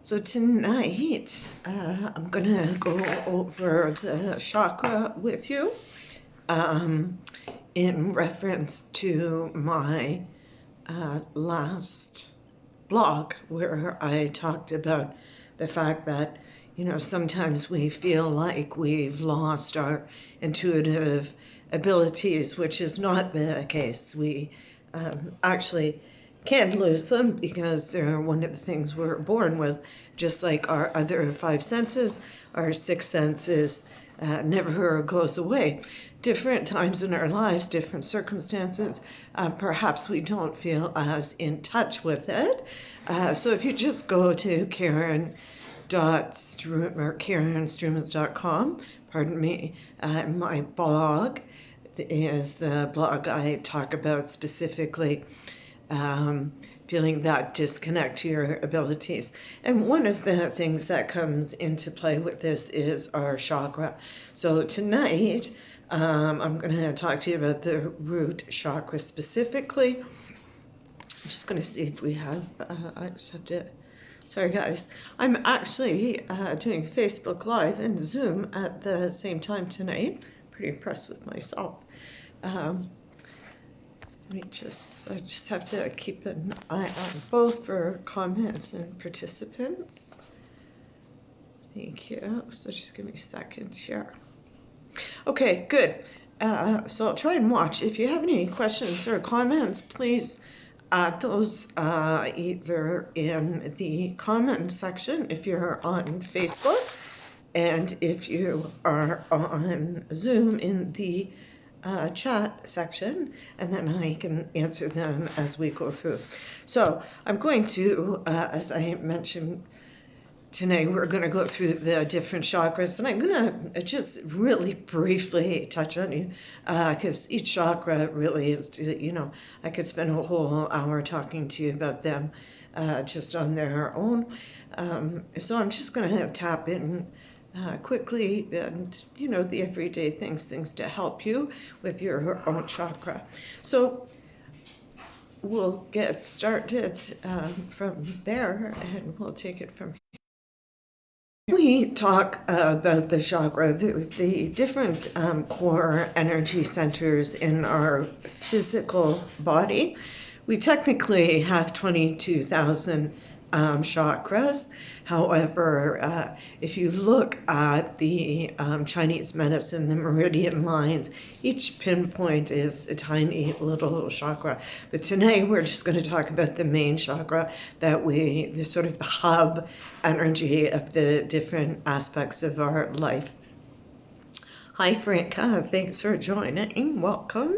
So tonight, I'm going to go over the chakra with you in reference to my last blog where I talked about the fact that, sometimes we feel like we've lost our intuitive abilities, which is not the case. We actually can't lose them because they're one of the things we're born with, just like our other five senses. Our sixth senses never goes away. Different times in our lives, different circumstances, perhaps we don't feel as in touch with it. So if you just go to karenstrumans.com, pardon me, my blog is the blog I talk about specifically feeling that disconnect to your abilities. And one of the things that comes into play with this is our chakra. So tonight, I'm going to talk to you about the root chakra specifically. I'm just going to see if we have, I just have to, sorry guys. I'm actually doing Facebook Live and Zoom at the same time tonight. Pretty impressed with myself. I just have to keep an eye on both for comments and participants. Thank you. So just give me a second here. Okay, good. So I'll try and watch. If you have any questions or comments, please add those either in the comment section if you're on Facebook, and if you are on Zoom in the chat section, and then I can answer them as we go through. So I'm going to, as I mentioned tonight, we're going to go through the different chakras, and I'm going to just really briefly touch on you, because each chakra really is, I could spend a whole hour talking to you about them just on their own. So I'm just going to tap in quickly, and the everyday things to help you with your own chakra. So we'll get started from there, and we'll take it from here. We talk about the chakra, the different core energy centers in our physical body. We technically have 22,000 chakras. However, if you look at the Chinese medicine, the meridian lines, each pinpoint is a tiny little chakra. But tonight we're just going to talk about the main chakra, the sort of the hub energy of the different aspects of our life. Hi Franca, thanks for joining. Welcome.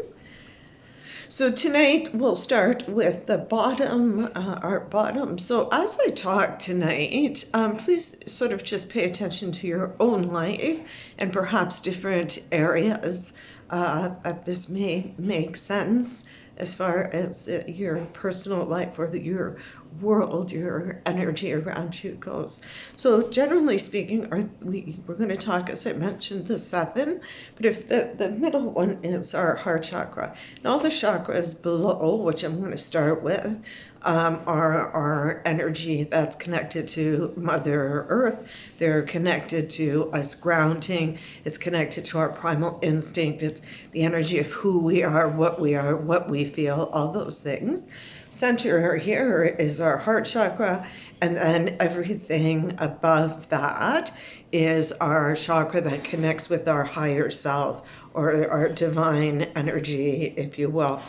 So tonight we'll start with the bottom, our bottom. So as I talk tonight, please sort of just pay attention to your own life and perhaps different areas that this may make sense as far as your personal life or your world, your energy around you goes. So generally speaking, we're going to talk, as I mentioned, the 7, but if the middle one is our heart chakra, and all the chakras below, which I'm going to start with, are our energy that's connected to Mother Earth. They're connected to us grounding. It's connected to our primal instinct. It's the energy of who we are, what we feel, all those things. Center here is our heart chakra, and then everything above that is our chakra that connects with our higher self, or our divine energy, if you will.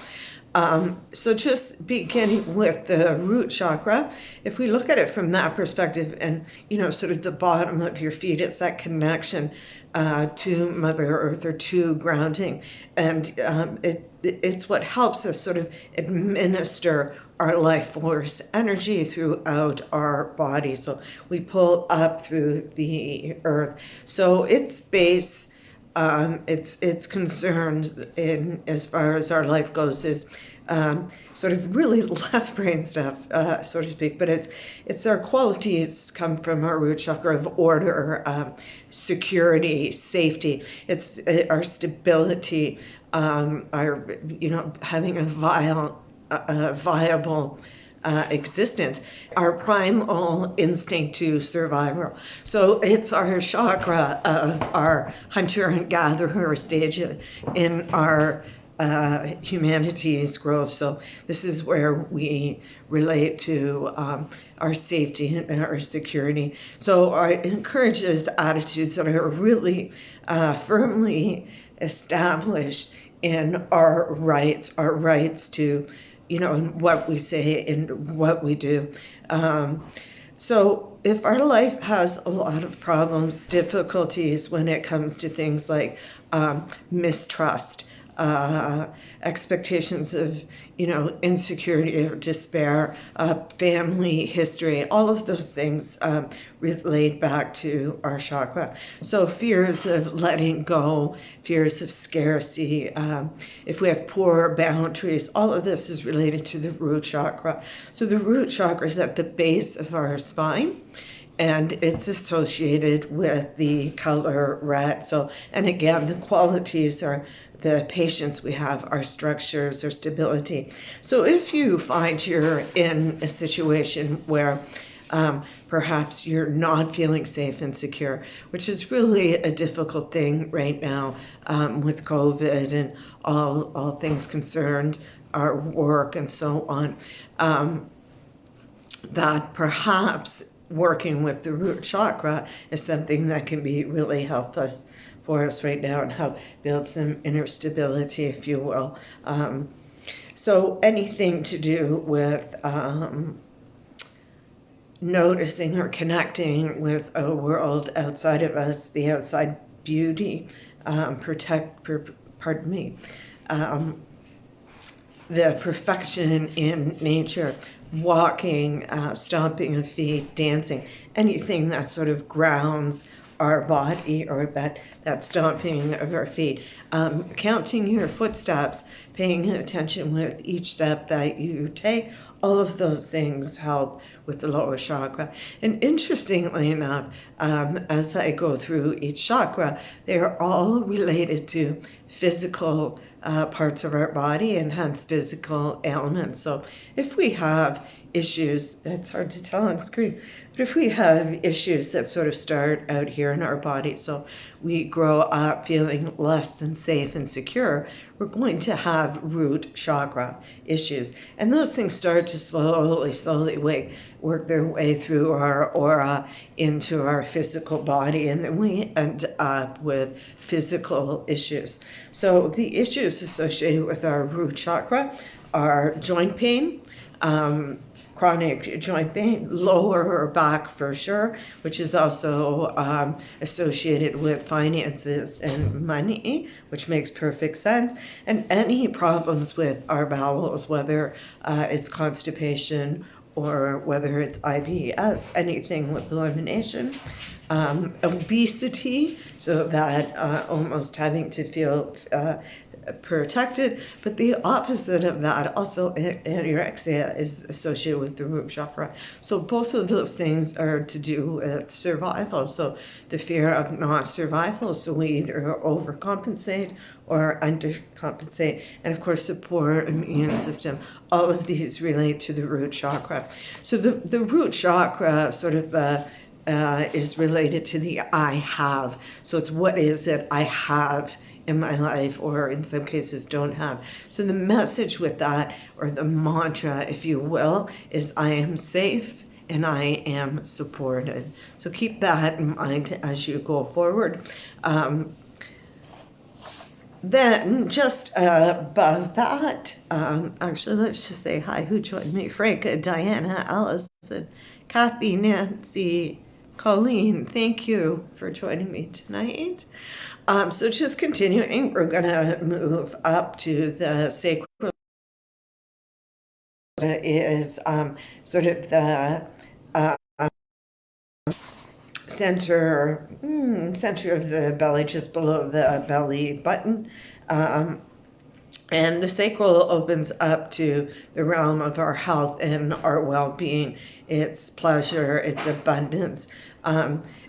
So just beginning with the root chakra, if we look at it from that perspective, and sort of the bottom of your feet, it's that connection to Mother Earth, or to grounding, and it's what helps us sort of administer our life force energy throughout our body. So we pull up through the earth. So its base, its concerns in as far as our life goes is sort of really left brain stuff, so to speak, but it's our qualities come from our root chakra of order, security, safety. It's our stability, our having a viable existence, our primal instinct to survival. So it's our chakra of our hunter and gatherer stage in our humanity's growth. So this is where we relate to our safety and our security. So it encourages attitudes that are really firmly established in our rights to, in what we say and what we do. So if our life has a lot of problems, difficulties when it comes to things like mistrust, expectations of, insecurity or despair, family history, all of those things relate back to our chakra. So fears of letting go, fears of scarcity, if we have poor boundaries, all of this is related to the root chakra. So the root chakra is at the base of our spine, and it's associated with the color red. So, and again, the qualities are the patience we have, our structures, our stability. So if you find you're in a situation where perhaps you're not feeling safe and secure, which is really a difficult thing right now with COVID and all things concerned, our work and so on, that perhaps working with the root chakra is something that can be really helpful for us right now and help build some inner stability, if you will. So anything to do with noticing or connecting with a world outside of us, the outside beauty, the perfection in nature, walking, stomping of feet, dancing, anything that sort of grounds our body, or that stomping of our feet, counting your footsteps, paying attention with each step that you take, all of those things help with the lower chakra. And interestingly enough, as I go through each chakra, they are all related to physical parts of our body and hence physical ailments. So if we have issues, that's hard to tell on screen, but if we have issues that sort of start out here in our body, so we grow up feeling less than safe and secure, we're going to have root chakra issues. And those things start to slowly work their way through our aura into our physical body, and then we end up with physical issues. So the issues associated with our root chakra are joint pain, chronic joint pain, lower back for sure, which is also associated with finances and money, which makes perfect sense, and any problems with our bowels, whether it's constipation or whether it's IBS, anything with elimination, obesity, so that almost having to feel protected, but the opposite of that, also anorexia, is associated with the root chakra. So both of those things are to do with survival. So the fear of not survival, so we either overcompensate or undercompensate, and of course the poor immune system. All of these relate to the root chakra. So the root chakra sort of is related to the I have. So it's what is it I have in my life, or in some cases don't have. So the message with that, or the mantra, if you will, is I am safe and I am supported. So keep that in mind as you go forward. Then just above that, actually let's just say hi, who joined me? Franca, Diana, Allison, Kathy, Nancy, Colleen, thank you for joining me tonight. So just continuing, we're going to move up to the sacral. Is sort of the center of the belly, just below the belly button. And the sacral opens up to the realm of our health and our well-being, its pleasure, its abundance.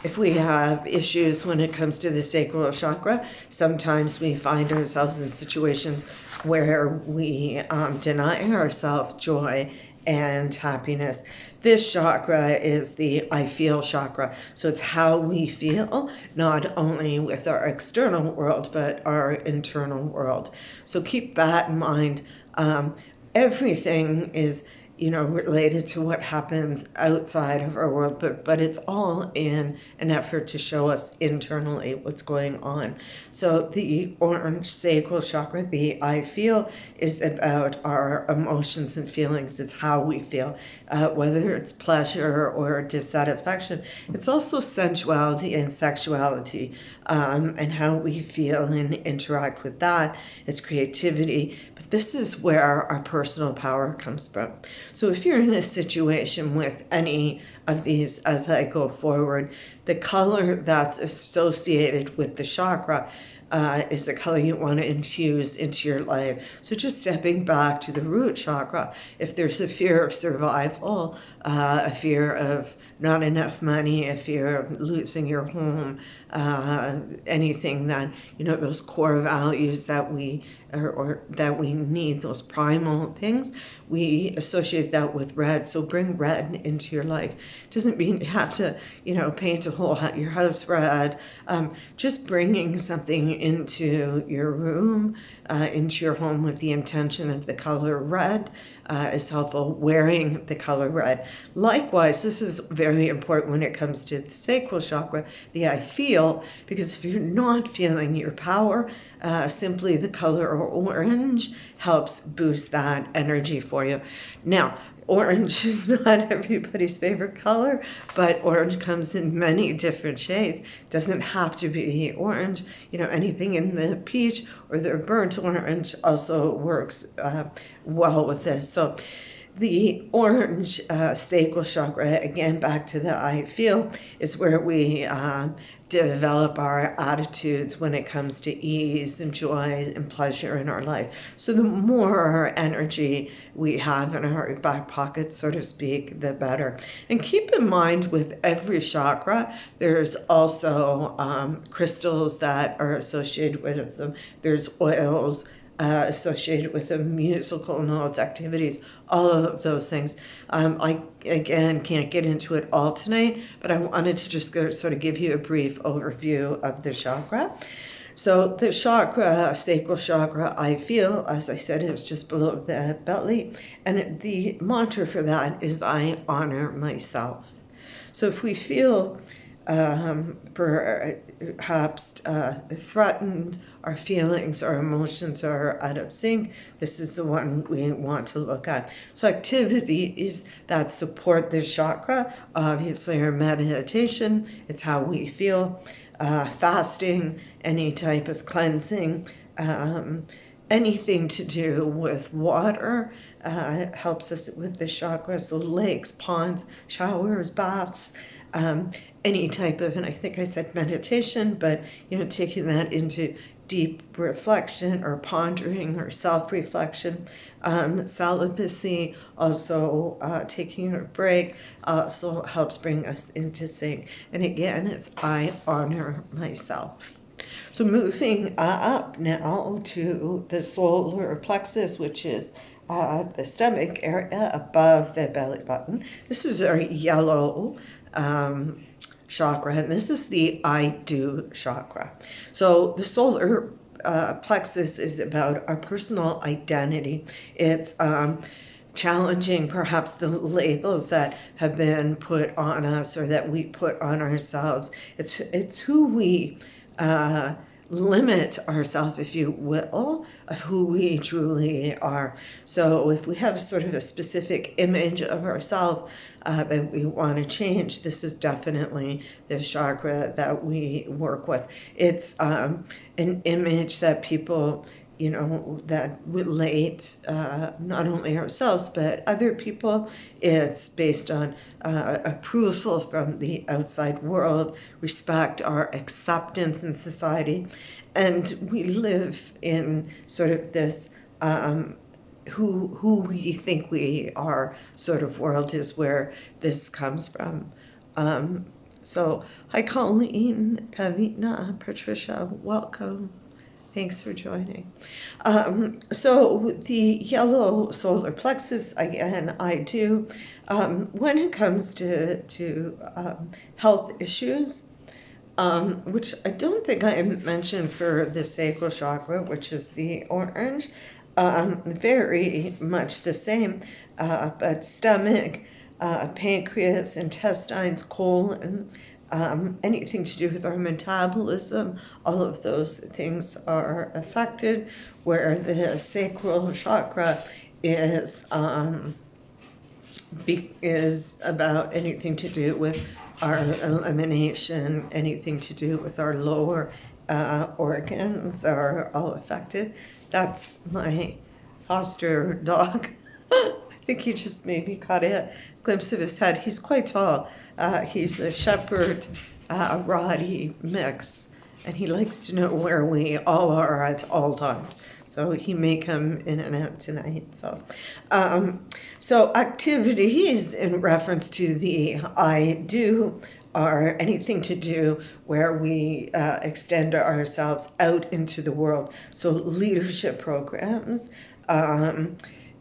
If we have issues when it comes to the sacral chakra, sometimes we find ourselves in situations where we deny ourselves joy and happiness. This chakra is the I feel chakra. So it's how we feel, not only with our external world, but our internal world. So keep that in mind. Everything is, related to what happens outside of our world, but it's all in an effort to show us internally what's going on. So the orange sacral chakra, the I feel, is about our emotions and feelings. It's how we feel, whether it's pleasure or dissatisfaction. It's also sensuality and sexuality, and how we feel and interact with that. It's creativity. But this is where our personal power comes from. So if you're in a situation with any of these as I go forward, the color that's associated with the chakra is the color you want to infuse into your life. So just stepping back to the root chakra, if there's a fear of survival, a fear of not enough money, a fear of losing your home, anything that, those core values that we or that we need, those primal things, we associate that with red. So bring red into your life. Doesn't mean you have to, paint your house red. Just bringing something into your room, into your home with the intention of the color red is helpful. Wearing the color red. Likewise, this is very important when it comes to the sacral chakra, the I feel, because if you're not feeling your power, simply the color orange helps boost that energy for you. Now, orange is not everybody's favorite color, but orange comes in many different shades. Doesn't have to be orange. Anything in the peach or the burnt orange also works well with this. So the orange sacral chakra, again, back to the I feel, is where we develop our attitudes when it comes to ease and joy and pleasure in our life. So the more energy we have in our back pocket, so to speak, the better. And keep in mind with every chakra, there's also crystals that are associated with them. There's oils associated with the musical notes, activities, all of those things. I, again, can't get into it all tonight, but I wanted to just sort of give you a brief overview of the chakra. So the chakra, sacral chakra, I feel, as I said, is just below the belly. And the mantra for that is I honor myself. So if we feel perhaps threatened, our feelings, our emotions are out of sync, this is the one we want to look at. So activities that support this chakra, obviously our meditation, it's how we feel, fasting, any type of cleansing, anything to do with water helps us with the chakra. So lakes, ponds, showers, baths, any type of, and I think I said meditation, but taking that into deep reflection or pondering or self-reflection. Celibacy, also taking a break, also helps bring us into sync. And again, it's I honor myself. So moving up now to the solar plexus, which is the stomach area above the belly button. This is our yellow chakra, and this is the I do chakra. So the solar plexus is about our personal identity. It's challenging perhaps the labels that have been put on us or that we put on ourselves. It's who we limit ourselves, if you will, of who we truly are. So if we have sort of a specific image of ourselves that we want to change, this is definitely the chakra that we work with. It's an image that people that relate not only ourselves but other people. It's based on approval from the outside world, respect, our acceptance in society, and we live in sort of this who we think we are sort of world is where this comes from. So hi Colleen, Pavina, Patricia, welcome. Thanks for joining. So the yellow solar plexus, again, I do. When it comes to health issues, which I don't think I mentioned for the sacral chakra, which is the orange, very much the same, but stomach, pancreas, intestines, colon, anything to do with our metabolism, all of those things are affected, where the sacral chakra is about anything to do with our elimination, anything to do with our lower organs are all affected. That's my foster dog. I think you just maybe caught a glimpse of his head. He's quite tall. He's a shepherd Roddy mix, and he likes to know where we all are at all times. So he may come in and out tonight. So activities in reference to the I do are anything to do where we extend ourselves out into the world. So leadership programs,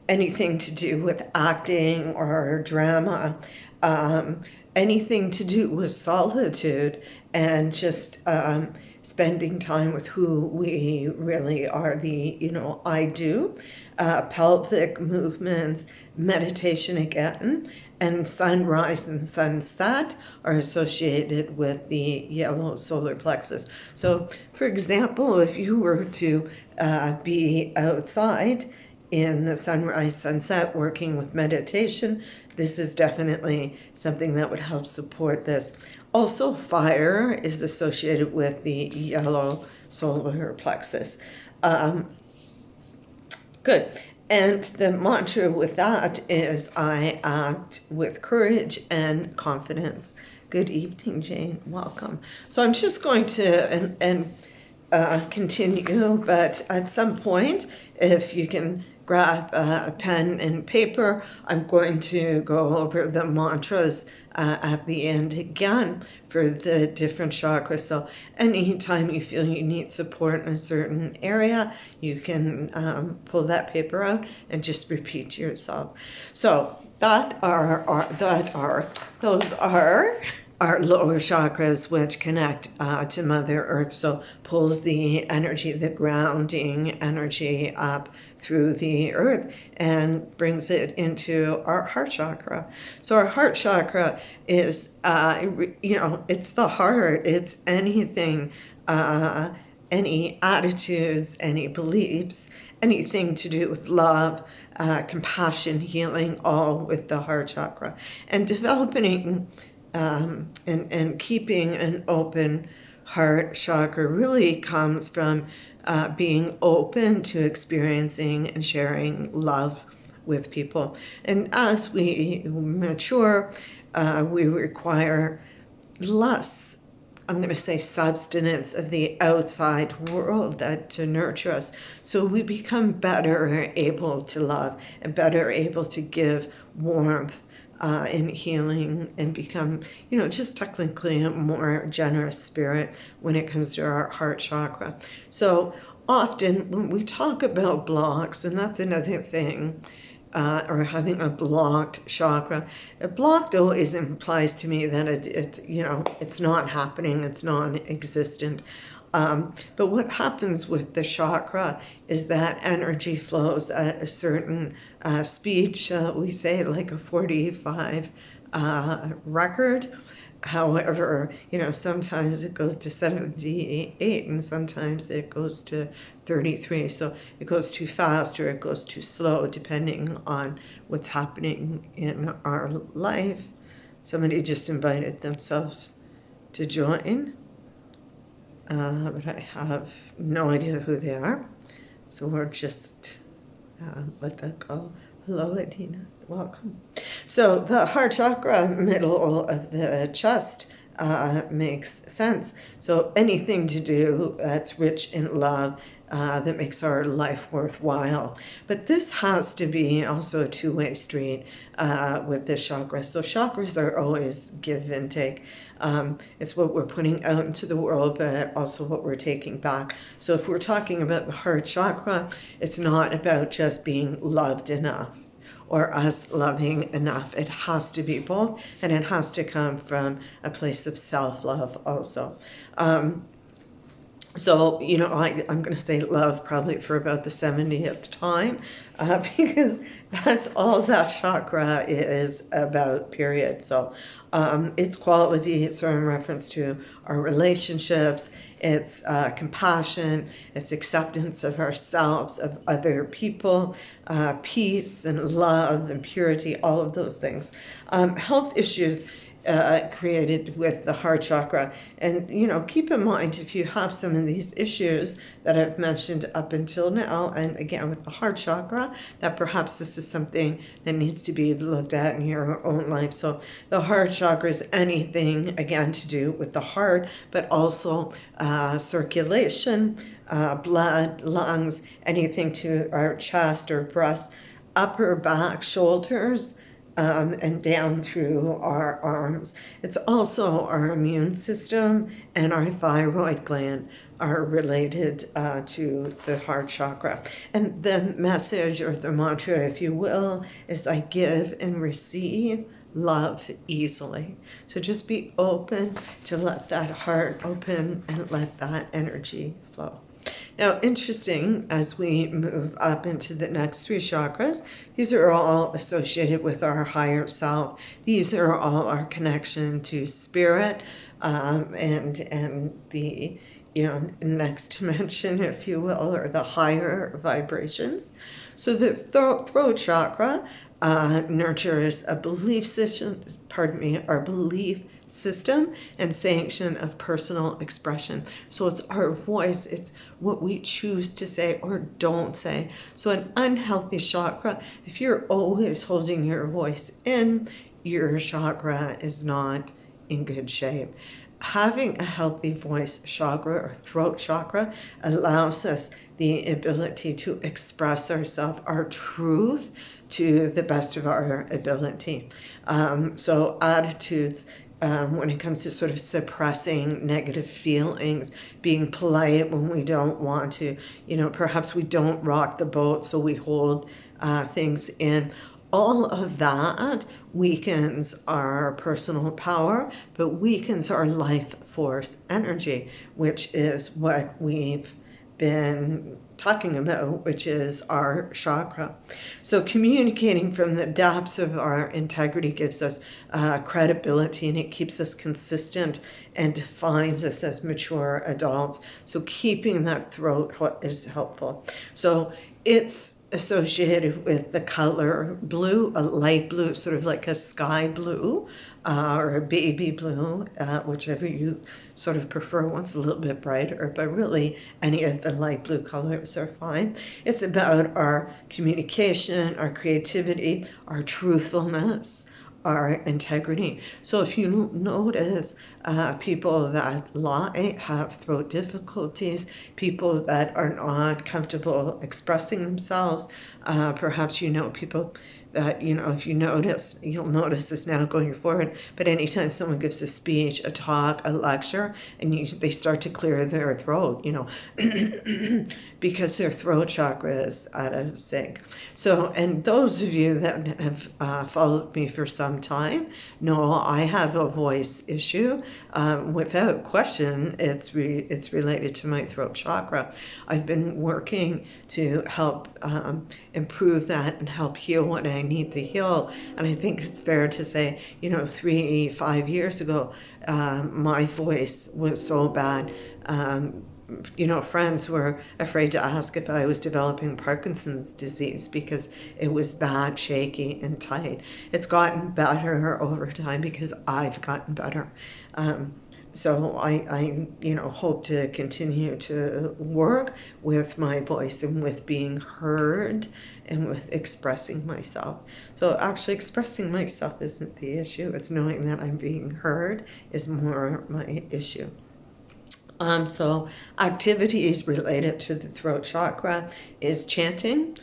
anything to do with acting or drama, anything to do with solitude and just spending time with who we really are, I do, pelvic movements, meditation again, and sunrise and sunset are associated with the yellow solar plexus. So, for example, if you were to be outside in the sunrise, sunset, working with meditation, this is definitely something that would help support this. Also, fire is associated with the yellow solar plexus. Good. And the mantra with that is I act with courage and confidence. Good evening, Jane. Welcome. So I'm just going to continue, but at some point, if you can grab a pen and paper, I'm going to go over the mantras at the end again for the different chakras. So anytime you feel you need support in a certain area, you can pull that paper out and just repeat to yourself. So those are our lower chakras, which connect to Mother Earth. So pulls the energy, the grounding energy up through the earth and brings it into our heart chakra. So our heart chakra is, it's the heart. It's anything, any attitudes, any beliefs, anything to do with love, compassion, healing, all with the heart chakra. And developing and keeping an open heart chakra really comes from being open to experiencing and sharing love with people. And as we mature, we require less, I'm going to say, substance of the outside world to nurture us. So we become better able to love and better able to give warmth in healing and become, just technically a more generous spirit when it comes to our heart chakra. So often when we talk about blocks, and that's another thing, or having a blocked chakra, a blocked always implies to me that it's not happening, it's non-existent. But what happens with the chakra is that energy flows at a certain speed, shall we say, like a 45 record. However, sometimes it goes to 78 and sometimes it goes to 33. So it goes too fast or it goes too slow, depending on what's happening in our life. Somebody just invited themselves to join. But I have no idea who they are, so we'll just let that go. Hello, Adina. Welcome. So the heart chakra, middle of the chest, makes sense. So anything to do that's rich in love, that makes our life worthwhile. But this has to be also a two-way street with this chakra. So chakras are always give and take. It's what we're putting out into the world, but also what we're taking back. So if we're talking about the heart chakra, it's not about just being loved enough or us loving enough. It has to be both, and it has to come from a place of self-love also. So, I'm going to say love probably for about the 70th time, because that's all that chakra is about, period. So its qualities are in reference to our relationships, it's compassion, it's acceptance of ourselves, of other people, peace and love and purity, all of those things. Health issues created with the heart chakra. And, keep in mind, if you have some of these issues that I've mentioned up until now, and again with the heart chakra, that perhaps this is something that needs to be looked at in your own life. So the heart chakra is anything, again, to do with the heart, but also circulation, blood, lungs, anything to our chest or breast, upper back, shoulders, and down through our arms. It's also our immune system and our thyroid gland are related to the heart chakra. And the message, or the mantra, if you will, is I give and receive love easily. So just be open to let that heart open and let that energy flow. Now, interesting, as we move up into the next three chakras, these are all associated with our higher self. These are all our connection to spirit, and the next dimension, if you will, or the higher vibrations. So the throat chakra nurtures a belief system, our belief system and sanction of personal expression. So it's our voice, it's what we choose to say or don't say. So an unhealthy chakra, if you're always holding your voice in, your chakra is not in good shape. Having a healthy voice chakra or throat chakra allows us the ability to express ourselves, our truth, to the best of our ability. So attitudes, when it comes to sort of suppressing negative feelings, being polite when we don't want to, perhaps we don't rock the boat, so we hold things in. All of that weakens our personal power, but weakens our life force energy, which is what we've been talking about, which is our chakra. So communicating from the depths of our integrity gives us credibility, and it keeps us consistent and defines us as mature adults. So keeping that throat is helpful. So it's associated with the color blue, a light blue, sort of like a sky blue, or a baby blue, whichever you sort of prefer. One's a little bit brighter, but really any of the light blue colors are fine. It's about our communication, our creativity, our truthfulness, our integrity. So if you notice people that lie, have throat difficulties, people that are not comfortable expressing themselves, perhaps people that, if you notice, you'll notice this now going forward, but anytime someone gives a speech, a talk, a lecture, and they start to clear their throat, because their throat chakra is out of sync. So, and those of you that have followed me for some time know I have a voice issue. Without question, it's related to my throat chakra. I've been working to help improve that and help heal what I need to heal. And I think it's fair to say, 3-5 years ago, my voice was so bad. Friends were afraid to ask if I was developing Parkinson's disease because it was that shaky and tight. It's gotten better over time because I've gotten better. So I hope to continue to work with my voice and with being heard and with expressing myself. So actually expressing myself isn't the issue. It's knowing that I'm being heard is more my issue. So activities related to the throat chakra is chanting,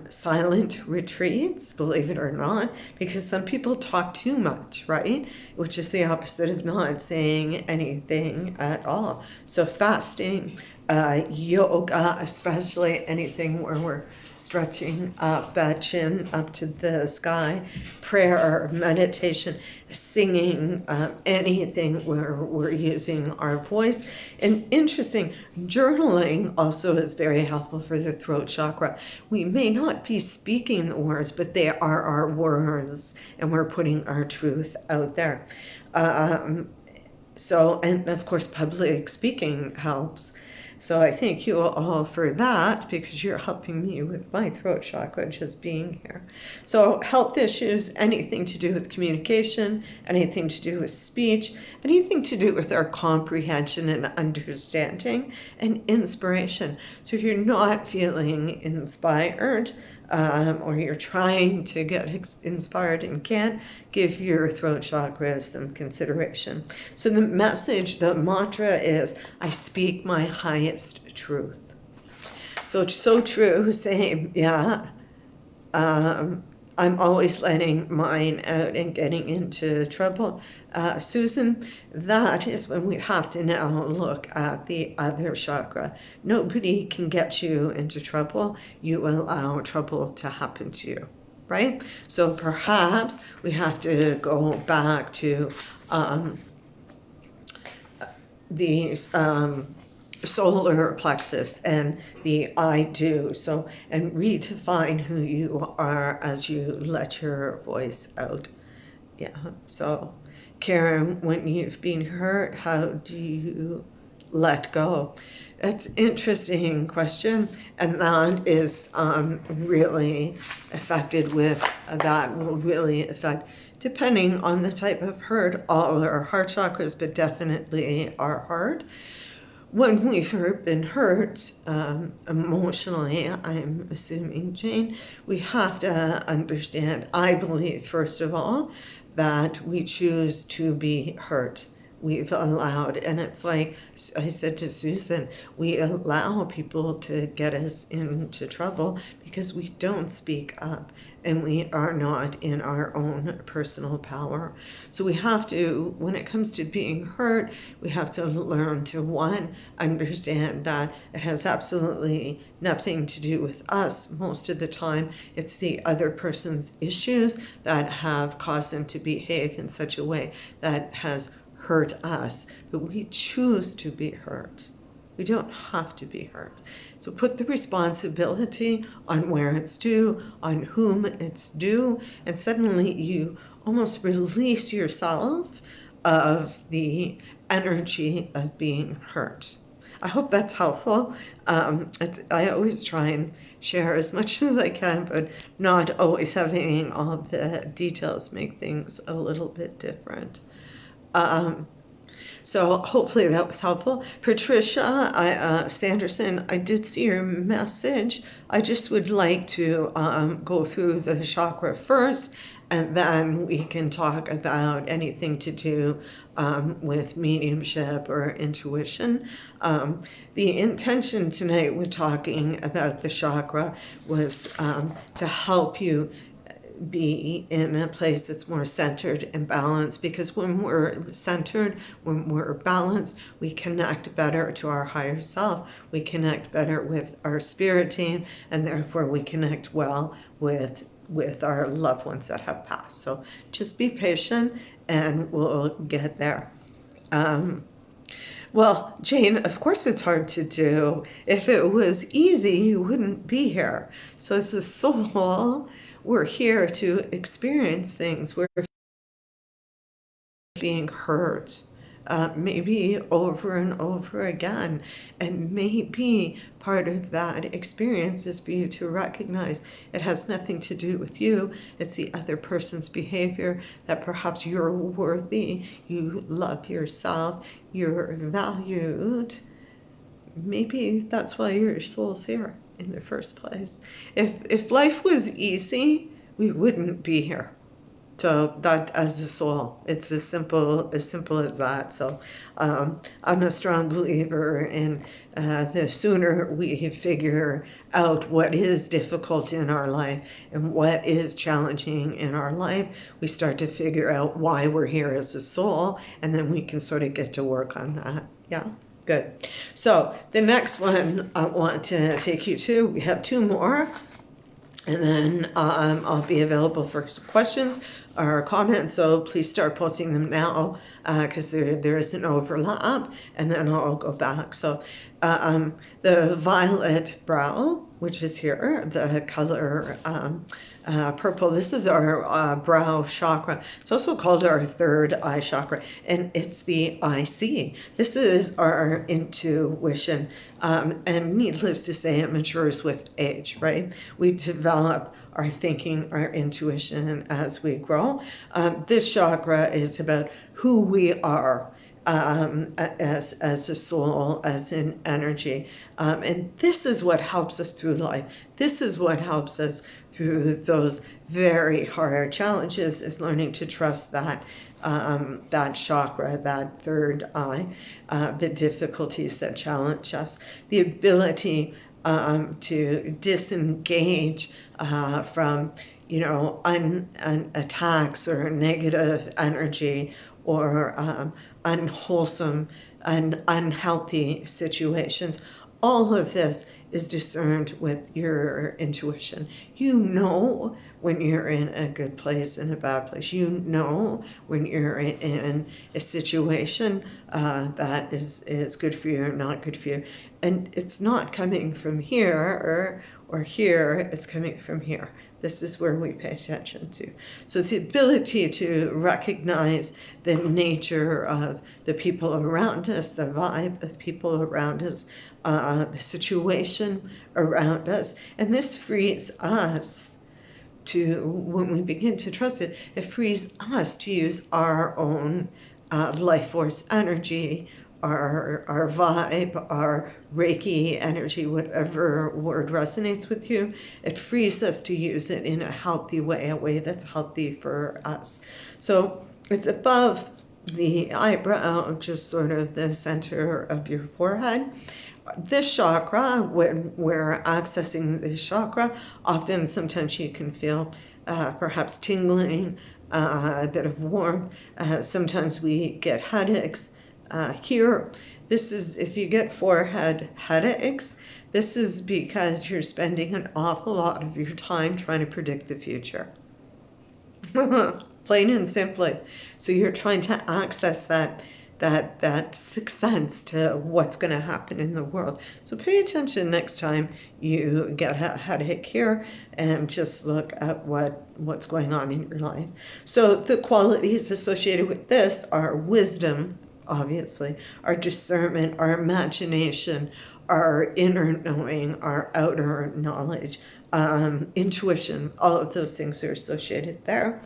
silent retreats, believe it or not, because some people talk too much, right? Which is the opposite of not saying anything at all. So fasting, yoga, especially anything where we're stretching up that chin up to the sky, prayer, meditation, singing, anything where we're using our voice. And interesting, journaling also is very helpful for the throat chakra. We may not be speaking the words, but they are our words, and we're putting our truth out there. And of course, public speaking helps. So I thank you all for that, because you're helping me with my throat chakra just being here. So health issues, anything to do with communication, anything to do with speech, anything to do with our comprehension and understanding and inspiration. So if you're not feeling inspired, or you're trying to get inspired and can't, give your throat chakra some consideration. So the message, the mantra is, I speak my highest truth. So it's so true, saying, I'm always letting mine out and getting into trouble. Susan, that is when we have to now look at the other chakra. Nobody can get you into trouble. You allow trouble to happen to you, right? So perhaps we have to go back to the solar plexus and the I do. So, and redefine who you are as you let your voice out. Yeah. So, Karen, when you've been hurt, how do you let go? That's an interesting question, and that is really affected with, that will really affect, depending on the type of hurt, all our heart chakras, but definitely our heart. When we've been hurt emotionally, I'm assuming, Jane, we have to understand, I believe, first of all, that we choose to be hurt. We've allowed, and it's like I said to Susan, we allow people to get us into trouble because we don't speak up and we are not in our own personal power. So we have to, when it comes to being hurt, we have to learn to, one, understand that it has absolutely nothing to do with us. Most of the time, it's the other person's issues that have caused them to behave in such a way that has hurt us, but we choose to be hurt. We don't have to be hurt. So put the responsibility on where it's due, on whom it's due, and suddenly you almost release yourself of the energy of being hurt. I hope that's helpful. I always try and share as much as I can, but not always having all of the details make things a little bit different. So hopefully that was helpful. Patricia Sanderson, I did see your message. I just would like to go through the chakra first, and then we can talk about anything to do with mediumship or intuition. The intention tonight with talking about the chakra was to help you be in a place that's more centered and balanced, because when we're centered, when we're balanced, we connect better to our higher self, we connect better with our spirit team, and therefore we connect well with our loved ones that have passed. So just be patient and we'll get there. Well, Jane, of course it's hard to do. If it was easy, you wouldn't be here. So as a soul, we're here to experience things. We're being hurt. maybe over and over again. And maybe part of that experience is for you to recognize it has nothing to do with you. It's the other person's behavior, that perhaps you're worthy, you love yourself, you're valued. Maybe that's why your soul's here in the first place. If life was easy, we wouldn't be here. So that, as a soul, it's as simple as that. So I'm a strong believer in the sooner we figure out what is difficult in our life and what is challenging in our life, we start to figure out why we're here as a soul, and then we can sort of get to work on that. Yeah. Good. So the next one I want to take you to, we have two more, and then I'll be available for some questions or comments. So please start posting them now because there is an overlap, and then I'll go back. So the violet brow, which is here, the color purple, this is our brow chakra. It's also called our third eye chakra, and it's the IC. This is our intuition, and needless to say, it matures with age, right? We develop our thinking, our intuition as we grow. This chakra is about who we are as a soul, as an energy. And this is what helps us through life. This is what helps us through those very hard challenges, is learning to trust that that chakra, that third eye, the difficulties that challenge us, the ability to disengage from, attacks or negative energy or unwholesome and unhealthy situations. All of this is discerned with your intuition. You know when you're in a good place and a bad place. You know when you're in a situation that is good for you or not good for you. And it's not coming from here or here, it's coming from here. This is where we pay attention to. So it's the ability to recognize the nature of the people around us, the vibe of people around us, the situation around us. And this frees us to, when we begin to trust it, it frees us to use our own life force energy, our vibe, our Reiki energy, whatever word resonates with you. It frees us to use it in a healthy way, a way that's healthy for us. So it's above the eyebrow, just sort of the center of your forehead. This chakra, when we're accessing this chakra, often sometimes you can feel perhaps tingling, a bit of warmth. Sometimes we get headaches. Here, this is, if you get forehead headaches, this is because you're spending an awful lot of your time trying to predict the future. Plain and simply. So you're trying to access that sixth sense to what's going to happen in the world. So pay attention next time you get a headache here and just look at what's going on in your life. So the qualities associated with this are wisdom, obviously, our discernment, our imagination, our inner knowing, our outer knowledge, intuition. All of those things are associated there.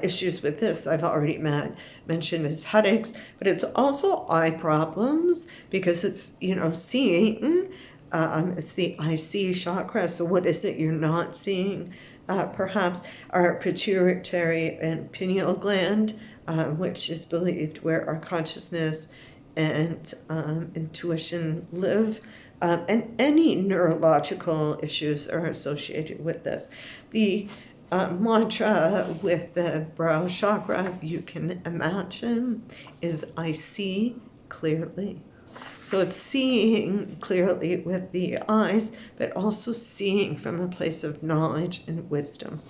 Issues with this I've already mentioned as headaches, but it's also eye problems because it's, seeing. It's the IC chakra. So what is it you're not seeing? Perhaps our pituitary and pineal gland, which is believed where our consciousness and intuition live, and any neurological issues are associated with this. The mantra with the brow chakra, you can imagine, is I see clearly. So it's seeing clearly with the eyes, but also seeing from a place of knowledge and wisdom.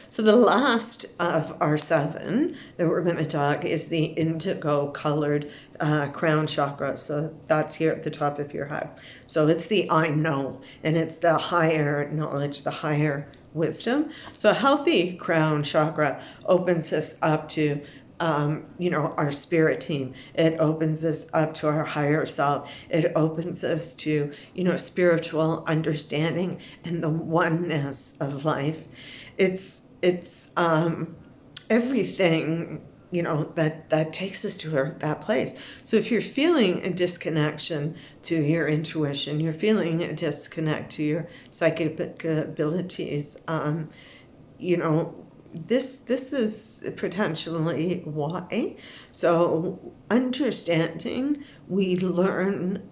So the last of our 7 that we're going to talk is the indigo colored crown chakra. So that's here at the top of your head. So it's the I know, and it's the higher knowledge, the higher wisdom. So a healthy crown chakra opens us up to our spirit team. It opens us up to our higher self. It opens us to, spiritual understanding and the oneness of life. It's everything, that takes us to that place. So if you're feeling a disconnection to your intuition, you're feeling a disconnect to your psychic abilities, this is potentially why. So understanding, we learn,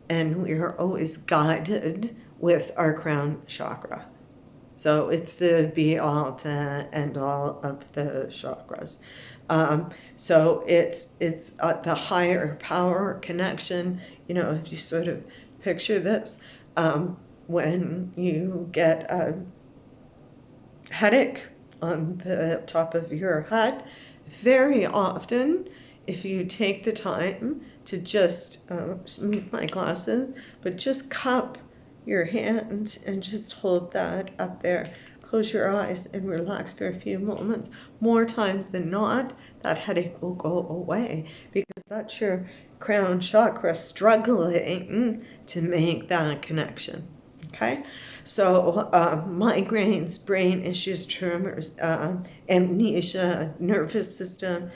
and we are always guided with our crown chakra. So it's the be all to end all of the chakras. So it's the higher power connection. If you sort of picture this, when you get a headache on the top of your head, very often, if you take the time to just move my glasses, but just cup your hand and just hold that up there. Close your eyes and relax for a few moments. More times than not, that headache will go away, because that's your crown chakra struggling to make that connection. Okay? So migraines, brain issues, tremors, amnesia, nervous system,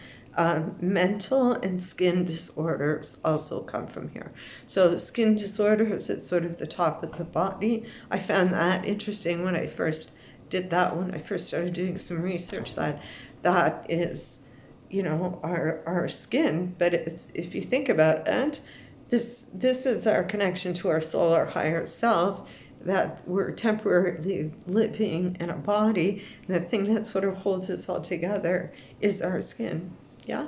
mental and skin disorders also come from here. So skin disorders, it's sort of the top of the body. I found that interesting when I first did that, when I first started doing some research, that is, our skin. But it's, if you think about it, this is our connection to our soul, our higher self, that we're temporarily living in a body, and the thing that sort of holds us all together is our skin. Yeah.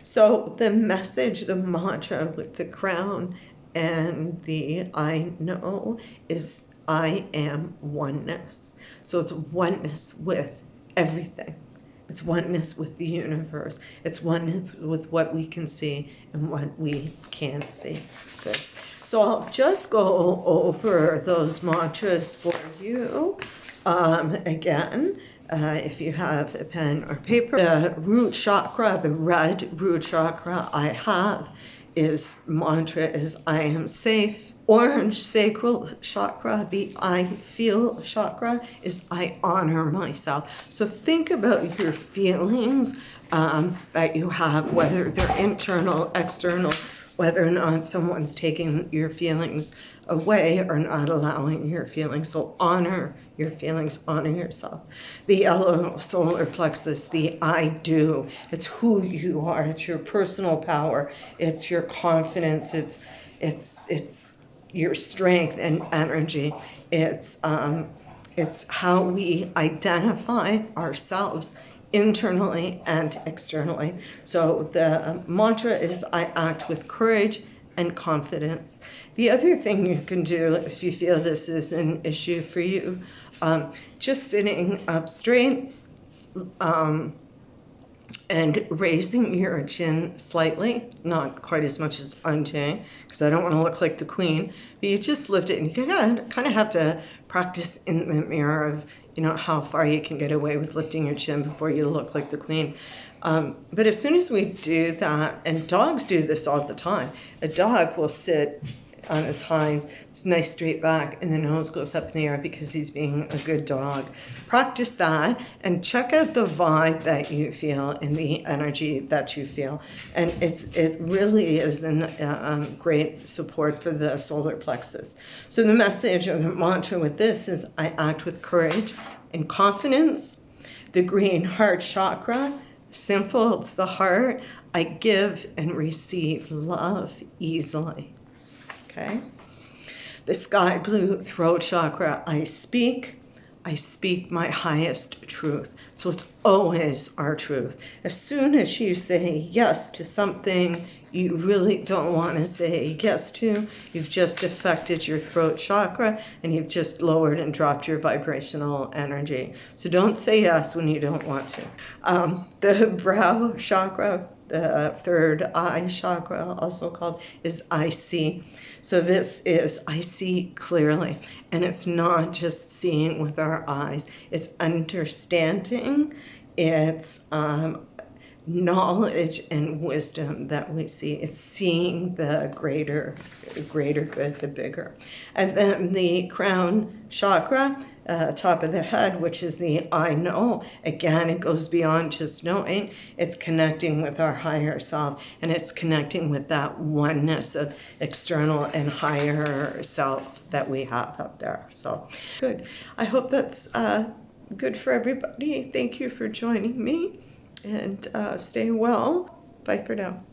So the message, the mantra with the crown and the I know is I am oneness. So it's oneness with everything. It's oneness with the universe. It's oneness with what we can see and what we can't see. Good. So I'll just go over those mantras for you again. If you have a pen or paper, the root chakra, the red root chakra I have mantra is I am safe. Orange sacral chakra, the I feel chakra, is I honor myself. So think about your feelings that you have, whether they're internal, external, whether or not someone's taking your feelings away or not allowing your feelings. So honor your feelings, honor yourself. The yellow solar plexus, the I do, it's who you are, it's your personal power, it's your confidence, it's your strength and energy. It's how we identify ourselves internally and externally. So the mantra is I act with courage and confidence. The other thing you can do if you feel this is an issue for you, just sitting up straight and raising your chin slightly, not quite as much as I'm doing, because I don't want to look like the queen, but you just lift it, and you kind of have to practice in the mirror of, how far you can get away with lifting your chin before you look like the queen. But as soon as we do that, and dogs do this all the time, a dog will sit on its hinds, it's nice straight back, and the nose goes up in the air because he's being a good dog. Practice that and check out the vibe that you feel and the energy that you feel. And it really is a great support for the solar plexus. So the message or the mantra with this is I act with courage and confidence. The green heart chakra, simple, it's the heart. I give and receive love easily. Okay. The sky blue throat chakra, I speak my highest truth. So it's always our truth. As soon as you say yes to something you really don't want to say yes to, you've just affected your throat chakra and you've just lowered and dropped your vibrational energy. So don't say yes when you don't want to. The brow chakra, the third eye chakra, also called, is I see. So this is I see clearly. And it's not just seeing with our eyes. It's understanding. It's knowledge and wisdom that we see. It's seeing the greater good, the bigger. And then the crown chakra, top of the head, which is the I know. Again, it goes beyond just knowing. It's connecting with our higher self, and it's connecting with that oneness of external and higher self that we have up there. So good. I hope that's good for everybody. Thank you for joining me, and stay well. Bye for now.